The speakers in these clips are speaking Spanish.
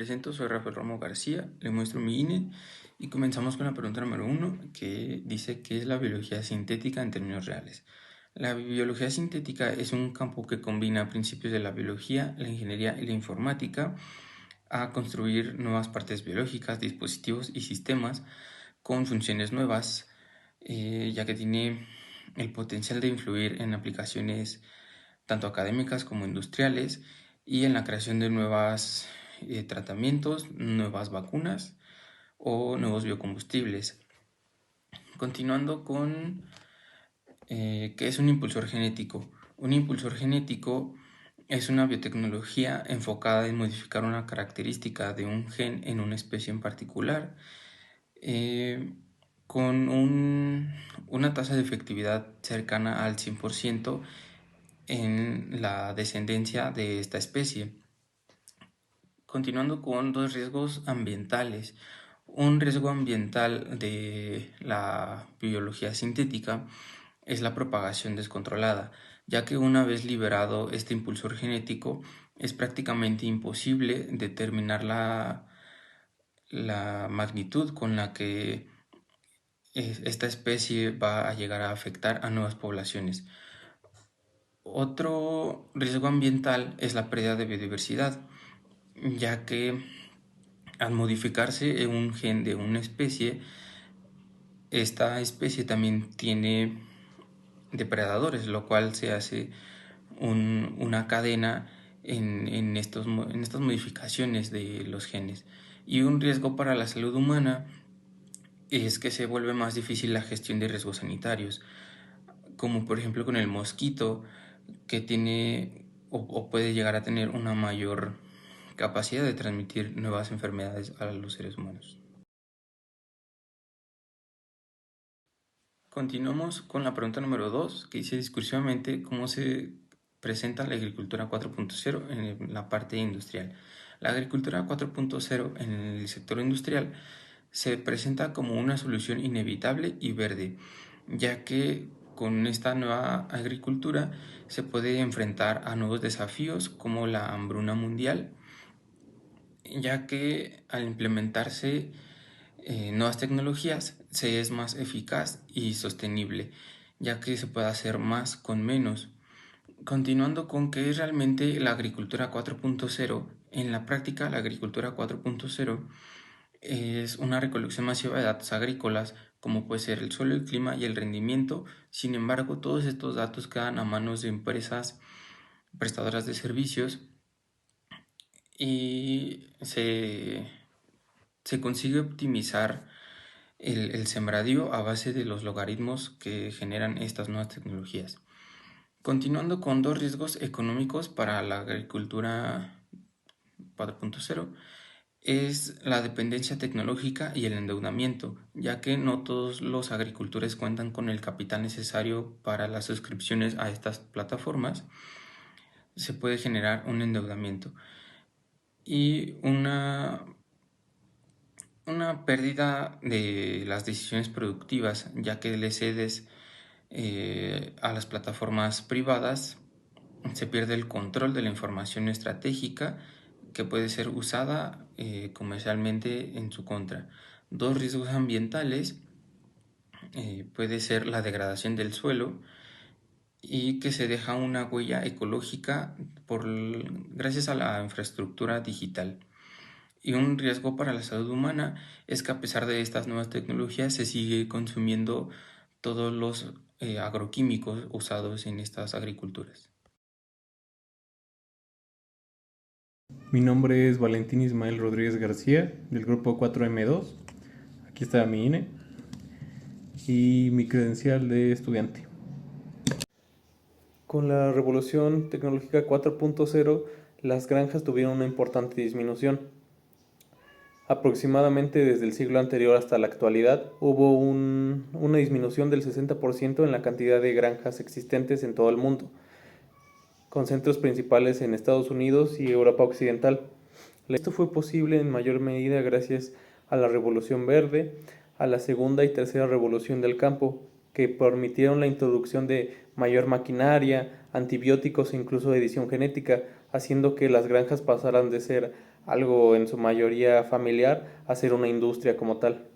presento, soy Rafael Romo García, le muestro mi INE y comenzamos con la pregunta número 1 que dice ¿qué es la biología sintética en términos reales? La biología sintética es un campo que combina principios de la biología, la ingeniería y la informática a construir nuevas partes biológicas, dispositivos y sistemas con funciones nuevas, ya que tiene el potencial de influir en aplicaciones tanto académicas como industriales y en la creación de nuevos tratamientos, nuevas vacunas o nuevos biocombustibles. Continuando con ¿qué es un impulsor genético? Un impulsor genético es una biotecnología enfocada en modificar una característica de un gen en una especie en particular eh, con una tasa de efectividad cercana al 100% en la descendencia de esta especie. Continuando con dos riesgos ambientales. Un riesgo ambiental de la biología sintética es la propagación descontrolada, ya que una vez liberado este impulsor genético es prácticamente imposible determinar la magnitud con la que esta especie va a llegar a afectar a nuevas poblaciones. Otro riesgo ambiental es la pérdida de biodiversidad, ya que al modificarse un gen de una especie, esta especie también tiene depredadores, lo cual se hace una cadena en estas modificaciones de los genes. Y un riesgo para la salud humana es que se vuelve más difícil la gestión de riesgos sanitarios, como por ejemplo con el mosquito, que tiene o puede llegar a tener una mayor capacidad de transmitir nuevas enfermedades a los seres humanos. Continuamos con la pregunta número 2, que dice discursivamente cómo se presenta la agricultura 4.0 en la parte industrial. La agricultura 4.0 en el sector industrial se presenta como una solución inevitable y verde, ya que con esta nueva agricultura se puede enfrentar a nuevos desafíos como la hambruna mundial, ya que al implementarse nuevas tecnologías se es más eficaz y sostenible, ya que se puede hacer más con menos. Continuando con qué es realmente la agricultura 4.0, en la práctica la agricultura 4.0 es una recolección masiva de datos agrícolas, como puede ser el suelo, el clima y el rendimiento. Sin embargo, todos estos datos quedan a manos de empresas prestadoras de servicios y se consigue optimizar el sembradío a base de los logaritmos que generan estas nuevas tecnologías. Continuando con dos riesgos económicos para la agricultura 4.0 es la dependencia tecnológica y el endeudamiento, ya que no todos los agricultores cuentan con el capital necesario para las suscripciones a estas plataformas. Se puede generar un endeudamiento y una pérdida de las decisiones productivas, ya que le cedes a las plataformas privadas, se pierde el control de la información estratégica que puede ser usada comercialmente en su contra. Dos riesgos ambientales puede ser la degradación del suelo y que se deja una huella ecológica gracias a la infraestructura digital. Y un riesgo para la salud humana es que a pesar de estas nuevas tecnologías se sigue consumiendo todos los agroquímicos usados en estas agriculturas. Mi nombre es Valentín Ismael Rodríguez García, del grupo 4M2. Aquí está mi INE y mi credencial de estudiante. Con la revolución tecnológica 4.0, las granjas tuvieron una importante disminución. Aproximadamente desde el siglo anterior hasta la actualidad hubo una disminución del 60% en la cantidad de granjas existentes en todo el mundo, con centros principales en Estados Unidos y Europa Occidental. Esto fue posible en mayor medida gracias a la Revolución Verde, a la segunda y tercera revolución del campo, que permitieron la introducción de mayor maquinaria, antibióticos e incluso edición genética, haciendo que las granjas pasaran de ser algo en su mayoría familiar, a ser una industria como tal.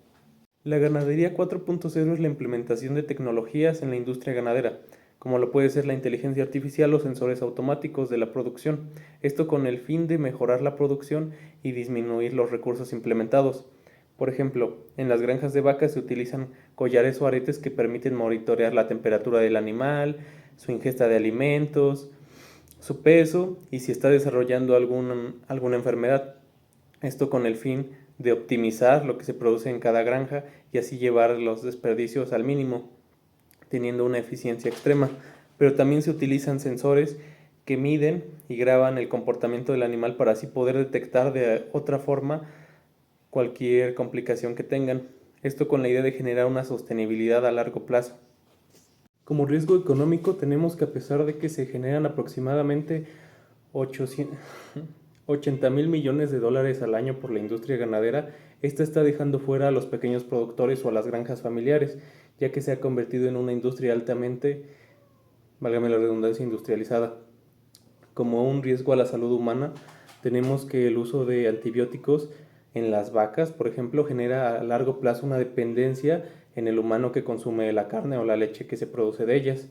La ganadería 4.0 es la implementación de tecnologías en la industria ganadera, como lo puede ser la inteligencia artificial o sensores automáticos de la producción, esto con el fin de mejorar la producción y disminuir los recursos implementados. Por ejemplo, en las granjas de vacas se utilizan collares o aretes que permiten monitorear la temperatura del animal, su ingesta de alimentos, su peso y si está desarrollando alguna enfermedad. Esto con el fin de optimizar lo que se produce en cada granja y así llevar los desperdicios al mínimo, teniendo una eficiencia extrema. Pero también se utilizan sensores que miden y graban el comportamiento del animal para así poder detectar de otra forma cualquier complicación que tengan. Esto con la idea de generar una sostenibilidad a largo plazo. Como riesgo económico tenemos que a pesar de que se generan aproximadamente 80 mil millones de dólares al año por la industria ganadera, esta está dejando fuera a los pequeños productores o a las granjas familiares, ya que se ha convertido en una industria altamente, válgame la redundancia, industrializada. Como un riesgo a la salud humana, tenemos que el uso de antibióticos en las vacas, por ejemplo, genera a largo plazo una dependencia en el humano que consume la carne o la leche que se produce de ellas.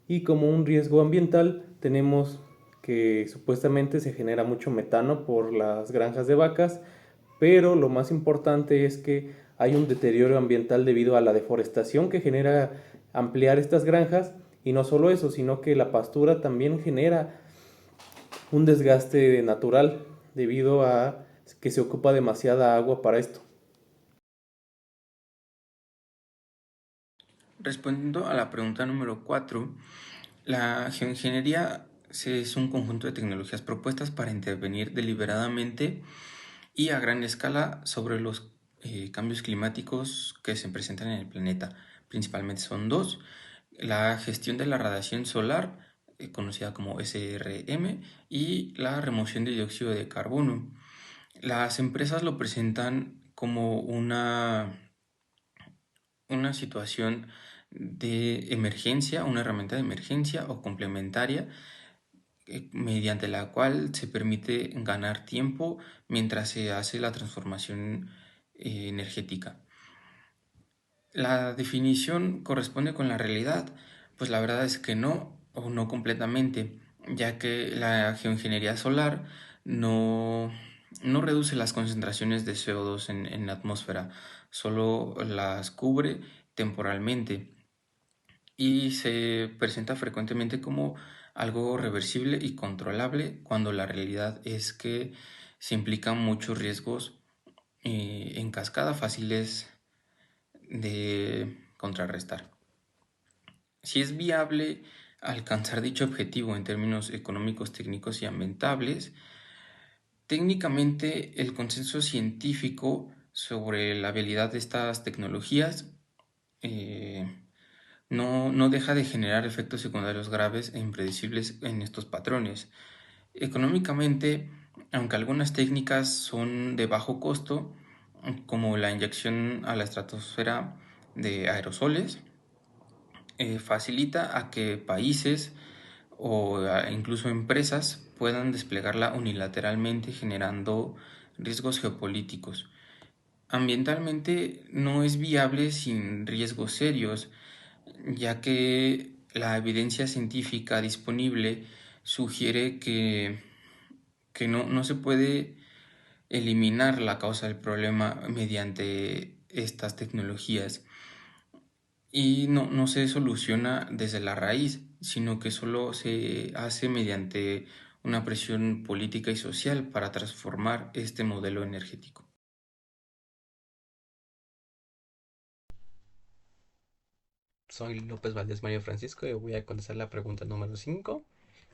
Y como un riesgo ambiental, tenemos que supuestamente se genera mucho metano por las granjas de vacas, pero lo más importante es que hay un deterioro ambiental debido a la deforestación que genera ampliar estas granjas y no solo eso, sino que la pastura también genera un desgaste natural debido a que se ocupa demasiada agua para esto. Respondiendo a la pregunta número 4, la geoingeniería es un conjunto de tecnologías propuestas para intervenir deliberadamente y a gran escala sobre los cambios climáticos que se presentan en el planeta. Principalmente son dos: la gestión de la radiación solar, conocida como SRM, y la remoción de dióxido de carbono. Las empresas lo presentan como una situación de emergencia, una herramienta de emergencia o complementaria, mediante la cual se permite ganar tiempo mientras se hace la transformación energética. ¿La definición corresponde con la realidad? Pues la verdad es que no, o no completamente, ya que la geoingeniería solar no, no reduce las concentraciones de CO2 en la atmósfera, solo las cubre temporalmente y se presenta frecuentemente como algo reversible y controlable, cuando la realidad es que se implican muchos riesgos en cascada fáciles de contrarrestar. Si es viable alcanzar dicho objetivo en términos económicos, técnicos y ambientales, técnicamente el consenso científico sobre la habilidad de estas tecnologías eh, no deja de generar efectos secundarios graves e impredecibles en estos patrones. Económicamente, aunque algunas técnicas son de bajo costo, como la inyección a la estratosfera de aerosoles, facilita a que países o incluso empresas puedan desplegarla unilateralmente, generando riesgos geopolíticos. Ambientalmente no es viable sin riesgos serios, ya que la evidencia científica disponible sugiere que no se puede eliminar la causa del problema mediante estas tecnologías y no se soluciona desde la raíz, sino que solo se hace mediante una presión política y social para transformar este modelo energético. Soy López Valdés Mario Francisco y voy a contestar la pregunta número 5,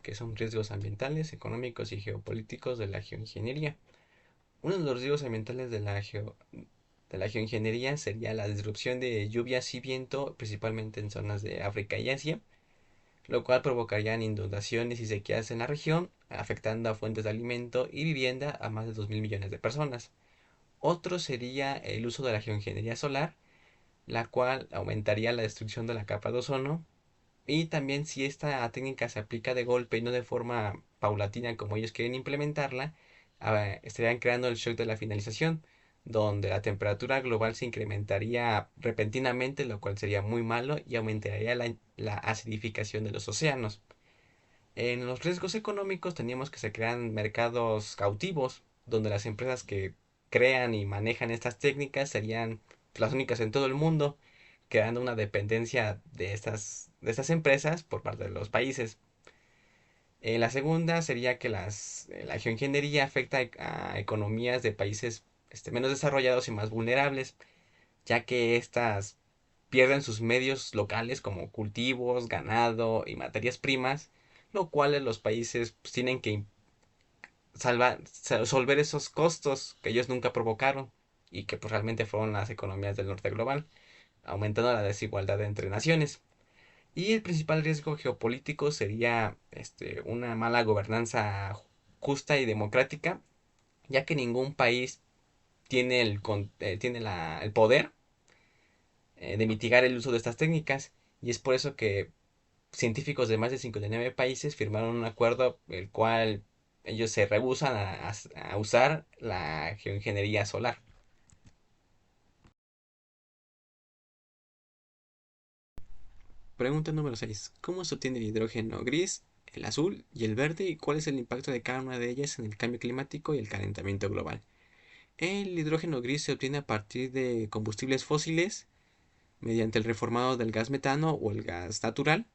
que son riesgos ambientales, económicos y geopolíticos de la geoingeniería. Uno de los riesgos ambientales de la geoingeniería sería la disrupción de lluvias y viento, principalmente en zonas de África y Asia, lo cual provocaría inundaciones y sequías en la región, afectando a fuentes de alimento y vivienda a más de 2.000 millones de personas. Otro sería el uso de la geoingeniería solar, la cual aumentaría la destrucción de la capa de ozono. Y también si esta técnica se aplica de golpe y no de forma paulatina como ellos quieren implementarla, estarían creando el shock de la finalización, donde la temperatura global se incrementaría repentinamente, lo cual sería muy malo y aumentaría la acidificación de los océanos. En los riesgos económicos teníamos que se crean mercados cautivos, donde las empresas que crean y manejan estas técnicas serían las únicas en todo el mundo, creando una dependencia de estas empresas por parte de los países. La segunda sería que la geoingeniería afecta a economías de países menos desarrollados y más vulnerables, ya que éstas pierden sus medios locales como cultivos, ganado y materias primas, lo cual los países pues, tienen que resolver esos costos que ellos nunca provocaron y que pues, realmente fueron las economías del norte global, aumentando la desigualdad entre naciones. Y el principal riesgo geopolítico sería una mala gobernanza justa y democrática, ya que ningún país tiene el poder de mitigar el uso de estas técnicas. Y es por eso que científicos de más de 59 países firmaron un acuerdo el cual ellos se rehúsan a usar la geoingeniería solar. Pregunta número 6. ¿Cómo se obtiene el hidrógeno gris, el azul y el verde y cuál es el impacto de cada una de ellas en el cambio climático y el calentamiento global? El hidrógeno gris se obtiene a partir de combustibles fósiles mediante el reformado del gas metano o el gas natural.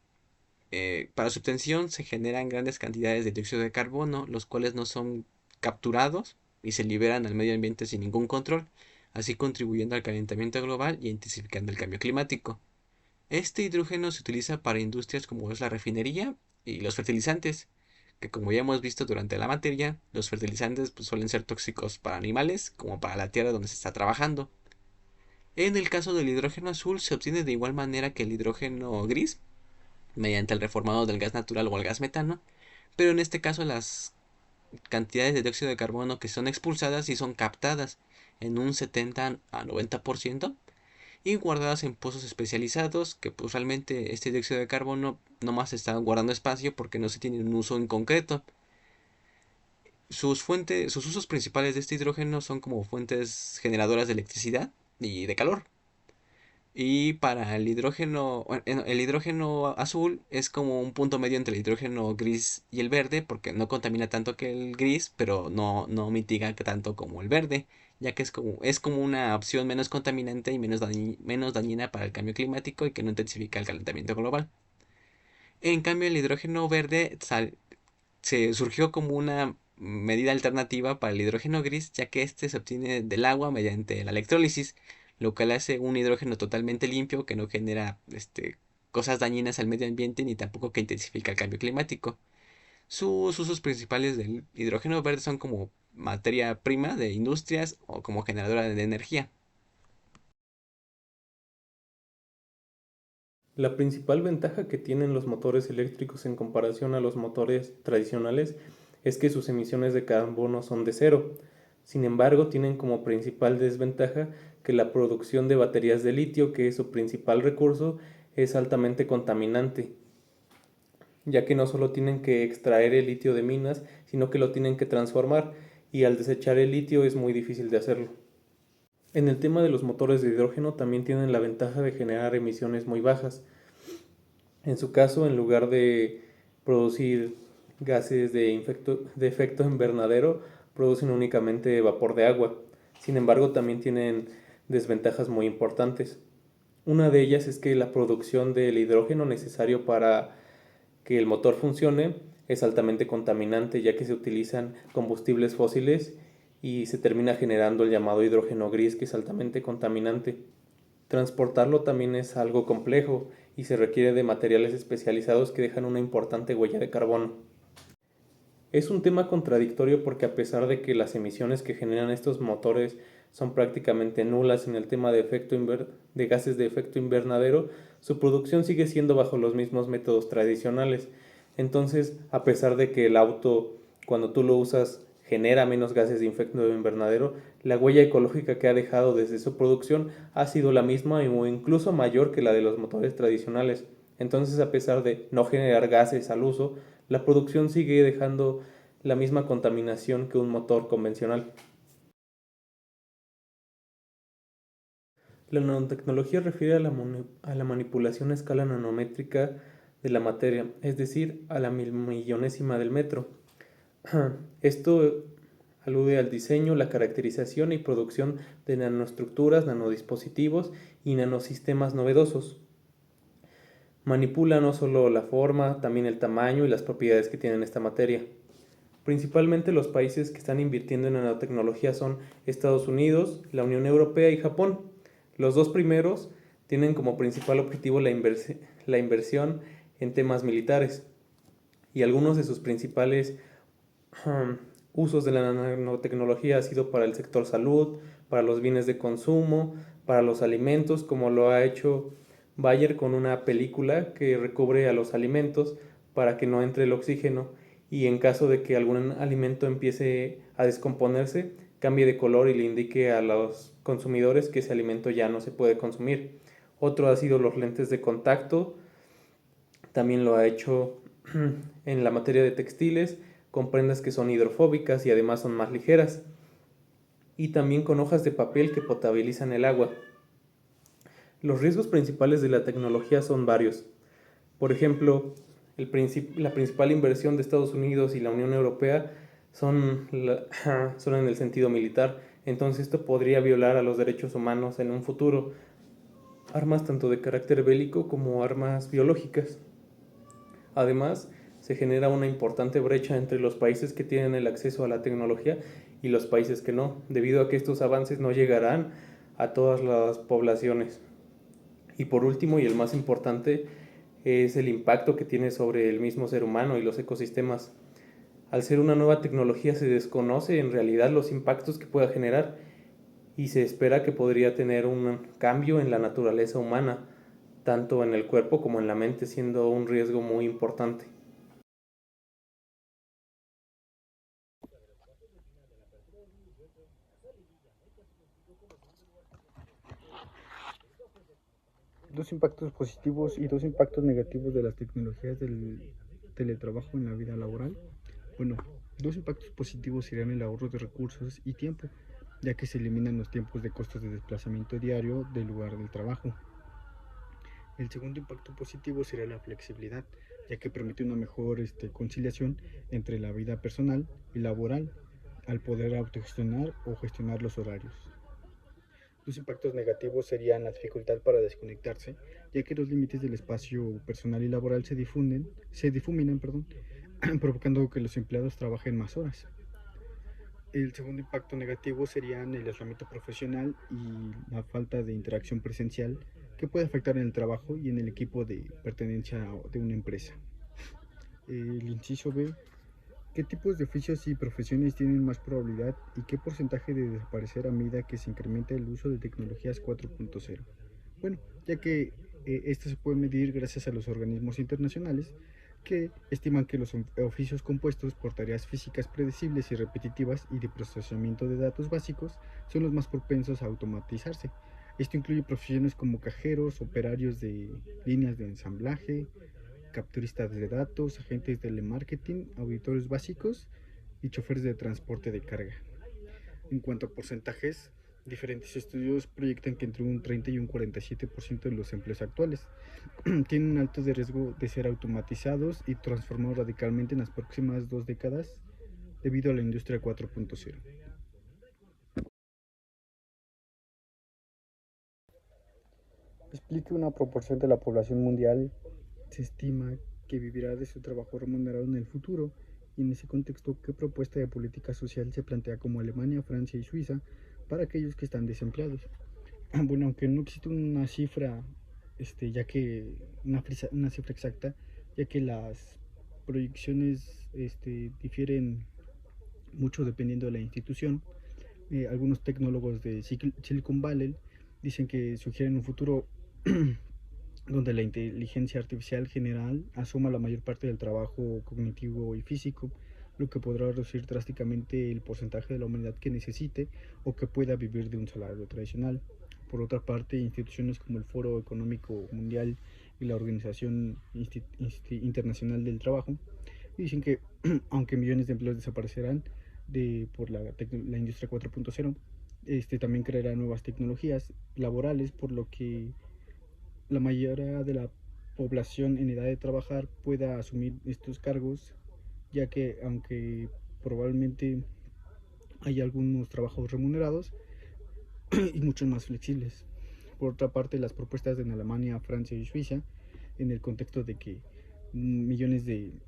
Para su obtención se generan grandes cantidades de dióxido de carbono, los cuales no son capturados y se liberan al medio ambiente sin ningún control, así contribuyendo al calentamiento global y intensificando el cambio climático. Este hidrógeno se utiliza para industrias como es la refinería y los fertilizantes, que como ya hemos visto durante la materia, los fertilizantes pues, suelen ser tóxicos para animales como para la tierra donde se está trabajando. En el caso del hidrógeno azul se obtiene de igual manera que el hidrógeno gris, mediante el reformado del gas natural o el gas metano, pero en este caso las cantidades de dióxido de carbono que son expulsadas y son captadas en un 70 a 90% y guardadas en pozos especializados que pues realmente este dióxido de carbono nomás está guardando espacio porque no se tiene un uso en concreto. Sus usos principales de este hidrógeno son como fuentes generadoras de electricidad y de calor. Y para el hidrógeno azul es como un punto medio entre el hidrógeno gris y el verde, porque no contamina tanto que el gris, pero no mitiga tanto como el verde, ya que es como una opción menos contaminante y menos dañina para el cambio climático y que no intensifica el calentamiento global. En cambio, el hidrógeno verde se surgió como una medida alternativa para el hidrógeno gris, ya que este se obtiene del agua mediante la electrólisis, lo cual hace un hidrógeno totalmente limpio que no genera cosas dañinas al medio ambiente ni tampoco que intensifica el cambio climático. Sus usos principales del hidrógeno verde son como materia prima de industrias o como generadora de energía. La principal ventaja que tienen los motores eléctricos en comparación a los motores tradicionales es que sus emisiones de carbono son de cero. Sin embargo, tienen como principal desventaja que la producción de baterías de litio, que es su principal recurso, es altamente contaminante, ya que no solo tienen que extraer el litio de minas, sino que lo tienen que transformar, y al desechar el litio es muy difícil de hacerlo. En el tema de los motores de hidrógeno también tienen la ventaja de generar emisiones muy bajas. En su caso, en lugar de producir gases de efecto invernadero, producen únicamente vapor de agua. Sin embargo, también tienen desventajas muy importantes. Una de ellas es que la producción del hidrógeno necesario para que el motor funcione es altamente contaminante, ya que se utilizan combustibles fósiles y se termina generando el llamado hidrógeno gris, que es altamente contaminante. Transportarlo también es algo complejo y se requiere de materiales especializados que dejan una importante huella de carbono. Es un tema contradictorio porque a pesar de que las emisiones que generan estos motores son prácticamente nulas en el tema de gases de efecto invernadero, su producción sigue siendo bajo los mismos métodos tradicionales. Entonces, a pesar de que el auto, cuando tú lo usas, genera menos gases de efecto invernadero, la huella ecológica que ha dejado desde su producción ha sido la misma o incluso mayor que la de los motores tradicionales. Entonces, a pesar de no generar gases al uso, la producción sigue dejando la misma contaminación que un motor convencional. La nanotecnología refiere a la manipulación a escala nanométrica de la materia, es decir, a la milmillonésima del metro. Esto alude al diseño, la caracterización y producción de nanoestructuras, nanodispositivos y nanosistemas novedosos. Manipula no solo la forma, también el tamaño y las propiedades que tiene esta materia. Principalmente los países que están invirtiendo en nanotecnología son Estados Unidos, la Unión Europea y Japón. Los dos primeros tienen como principal objetivo la inversión en temas militares, y algunos de sus principales usos de la nanotecnología ha sido para el sector salud, para los bienes de consumo, para los alimentos, como lo ha hecho Bayer con una película que recubre a los alimentos para que no entre el oxígeno, y en caso de que algún alimento empiece a descomponerse, cambie de color y le indique a los consumidores que ese alimento ya no se puede consumir. Otro ha sido los lentes de contacto, también lo ha hecho en la materia de textiles, con prendas que son hidrofóbicas y además son más ligeras, y también con hojas de papel que potabilizan el agua. Los riesgos principales de la tecnología son varios. Por ejemplo, la principal inversión de Estados Unidos y la Unión Europea son en el sentido militar, entonces esto podría violar a los derechos humanos en un futuro, armas tanto de carácter bélico como armas biológicas. Además, se genera una importante brecha entre los países que tienen el acceso a la tecnología y los países que no, debido a que estos avances no llegarán a todas las poblaciones. Y por último, y el más importante, es el impacto que tiene sobre el mismo ser humano y los ecosistemas. Al ser una nueva tecnología se desconoce en realidad los impactos que pueda generar, y se espera que podría tener un cambio en la naturaleza humana, tanto en el cuerpo como en la mente, siendo un riesgo muy importante. Dos impactos positivos y dos impactos negativos de las tecnologías del teletrabajo en la vida laboral. Bueno, dos impactos positivos serían el ahorro de recursos y tiempo, ya que se eliminan los tiempos de costos de desplazamiento diario del lugar del trabajo. El segundo impacto positivo sería la flexibilidad, ya que permite una mejor conciliación entre la vida personal y laboral, al poder autogestionar o gestionar los horarios. Los impactos negativos serían la dificultad para desconectarse, ya que los límites del espacio personal y laboral se difuminan, provocando que los empleados trabajen más horas. El segundo impacto negativo serían el aislamiento profesional y la falta de interacción presencial, que puede afectar en el trabajo y en el equipo de pertenencia de una empresa. El inciso B: ¿qué tipos de oficios y profesiones tienen más probabilidad y qué porcentaje de desaparecer a medida que se incrementa el uso de tecnologías 4.0? Bueno, ya que esto se puede medir gracias a los organismos internacionales que estiman que los oficios compuestos por tareas físicas predecibles y repetitivas y de procesamiento de datos básicos son los más propensos a automatizarse. Esto incluye profesiones como cajeros, operarios de líneas de ensamblaje, capturistas de datos, agentes de telemarketing, auditores básicos y choferes de transporte de carga. En cuanto a porcentajes, diferentes estudios proyectan que entre un 30 y un 47% de los empleos actuales tienen altos de riesgo de ser automatizados y transformados radicalmente en las próximas 2 décadas debido a la industria 4.0. Explique una proporción de la población mundial se estima que vivirá de su trabajo remunerado en el futuro, y en ese contexto, ¿qué propuesta de política social se plantea como Alemania, Francia y Suiza para aquellos que están desempleados? Bueno, aunque no existe una cifra, ya que una cifra exacta, ya que las proyecciones difieren mucho dependiendo de la institución. Algunos tecnólogos de Silicon Valley dicen que sugieren un futuro donde la inteligencia artificial general asuma la mayor parte del trabajo cognitivo y físico, lo que podrá reducir drásticamente el porcentaje de la humanidad que necesite o que pueda vivir de un salario tradicional. Por otra parte, instituciones como el Foro Económico Mundial y la Organización Internacional del Trabajo y dicen que aunque millones de empleos desaparecerán por la industria 4.0, también creará nuevas tecnologías laborales, por lo que la mayoría de la población en edad de trabajar pueda asumir estos cargos, ya que aunque probablemente hay algunos trabajos remunerados y muchos más flexibles. Por otra parte, las propuestas en Alemania, Francia y Suiza, en el contexto de que millones de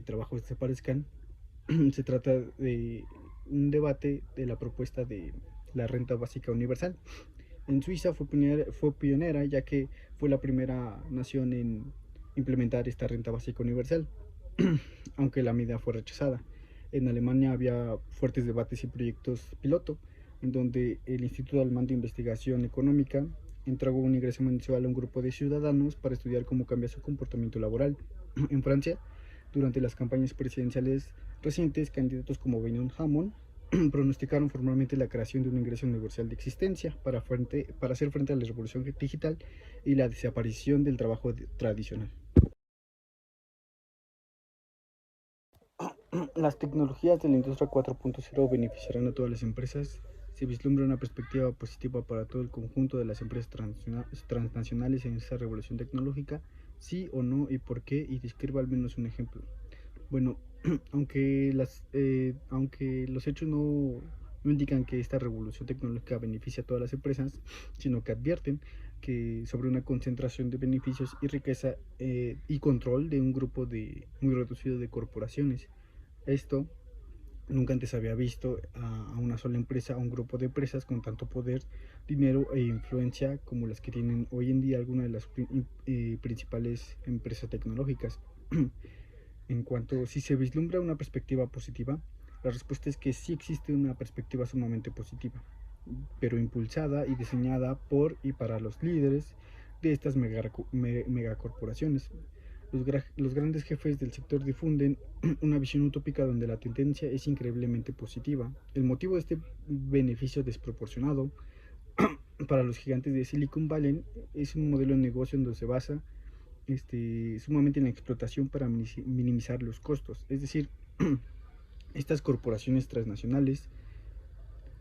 trabajos desaparezcan, se trata de un debate de la propuesta de la renta básica universal. En Suiza fue pionera, ya que fue la primera nación en implementar esta renta básica universal, aunque la medida fue rechazada. En Alemania había fuertes debates y proyectos piloto, en donde el Instituto Alemán de Investigación Económica entregó un ingreso mensual a un grupo de ciudadanos para estudiar cómo cambia su comportamiento laboral. En Francia, durante las campañas presidenciales recientes, candidatos como Benoît Hamon pronosticaron formalmente la creación de un ingreso universal de existencia para hacer frente a la revolución digital y la desaparición del trabajo tradicional. Las tecnologías de la industria 4.0 beneficiarán a todas las empresas. Se vislumbra una perspectiva positiva para todo el conjunto de las empresas transnacionales en esta revolución tecnológica. Sí o no, y por qué, y describa al menos un ejemplo. Bueno, aunque los hechos no indican que esta revolución tecnológica beneficia a todas las empresas, sino que advierten que sobre una concentración de beneficios y riqueza y control de un grupo muy reducido de corporaciones. Esto nunca antes había visto a una sola empresa, a un grupo de empresas con tanto poder, dinero e influencia como las que tienen hoy en día algunas de las principales empresas tecnológicas. En cuanto si se vislumbra una perspectiva positiva, la respuesta es que sí existe una perspectiva sumamente positiva, pero impulsada y diseñada por y para los líderes de estas megacorporaciones. Los grandes jefes del sector difunden una visión utópica donde la tendencia es increíblemente positiva. El motivo de este beneficio desproporcionado para los gigantes de Silicon Valley es un modelo de negocio en donde se basa sumamente en la explotación para minimizar los costos. Es decir, estas corporaciones transnacionales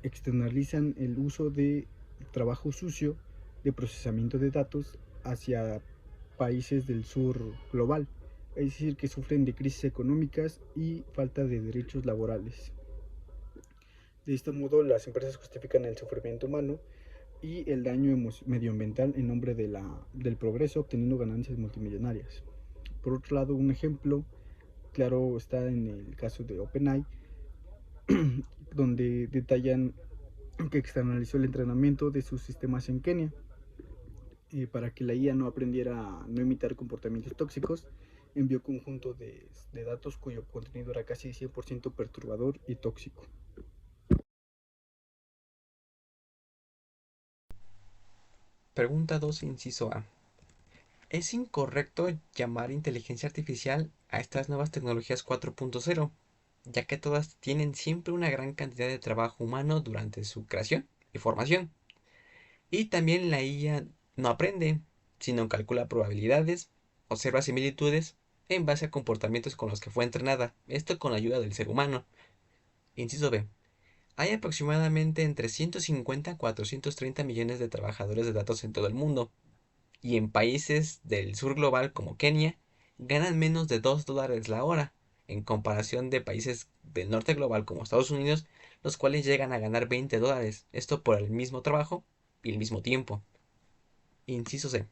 externalizan el uso de trabajo sucio de procesamiento de datos hacia países del sur global, es decir, que sufren de crisis económicas y falta de derechos laborales. De este modo, las empresas justifican el sufrimiento humano y el daño medioambiental en nombre del progreso, obteniendo ganancias multimillonarias. Por otro lado, un ejemplo claro está en el caso de OpenAI, donde detallan que externalizó el entrenamiento de sus sistemas en Kenia para que la IA no aprendiera a no imitar comportamientos tóxicos. Envió conjunto de datos cuyo contenido era casi 100% perturbador y tóxico. Pregunta 2, inciso A. ¿Es incorrecto llamar inteligencia artificial a estas nuevas tecnologías 4.0, ya que todas tienen siempre una gran cantidad de trabajo humano durante su creación y formación? Y también la IA no aprende, sino calcula probabilidades, observa similitudes en base a comportamientos con los que fue entrenada, esto con la ayuda del ser humano. Inciso B. Hay aproximadamente entre 150 a 430 millones de trabajadores de datos en todo el mundo, y en países del sur global como Kenia ganan menos de $2 la hora, en comparación de países del norte global como Estados Unidos, los cuales llegan a ganar $20, esto por el mismo trabajo y el mismo tiempo. Inciso C.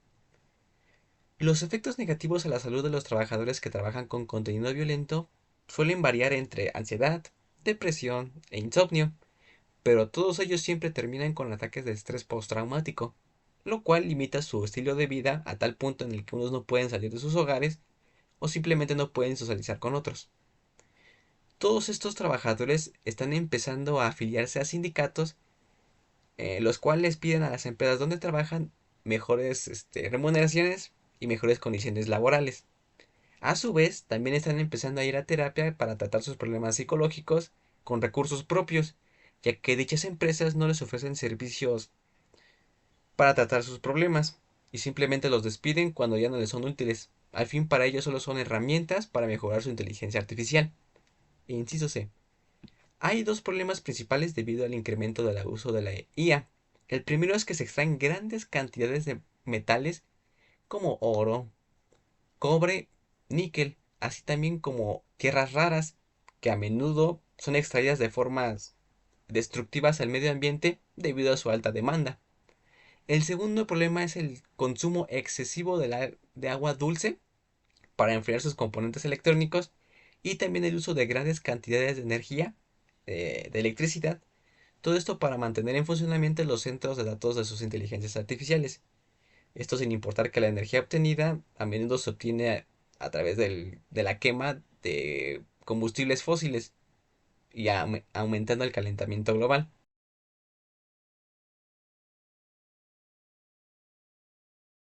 Los efectos negativos a la salud de los trabajadores que trabajan con contenido violento suelen variar entre ansiedad, depresión e insomnio, pero todos ellos siempre terminan con ataques de estrés postraumático, lo cual limita su estilo de vida a tal punto en el que unos no pueden salir de sus hogares o simplemente no pueden socializar con otros. Todos estos trabajadores están empezando a afiliarse a sindicatos, los cuales piden a las empresas donde trabajan mejores remuneraciones y mejores condiciones laborales. A su vez, también están empezando a ir a terapia para tratar sus problemas psicológicos con recursos propios, ya que dichas empresas no les ofrecen servicios para tratar sus problemas y simplemente los despiden cuando ya no les son útiles. Al fin, para ello solo son herramientas para mejorar su inteligencia artificial. Inciso C. Hay dos problemas principales debido al incremento del uso de la IA. El primero es que se extraen grandes cantidades de metales como oro, cobre, níquel, así también como tierras raras, que a menudo son extraídas de formas destructivas al medio ambiente debido a su alta demanda. El segundo problema es el consumo excesivo de agua dulce para enfriar sus componentes electrónicos y también el uso de grandes cantidades de energía, de electricidad, todo esto para mantener en funcionamiento los centros de datos de sus inteligencias artificiales. Esto sin importar que la energía obtenida a menudo se obtiene a través de la quema de combustibles fósiles y aumentando el calentamiento global.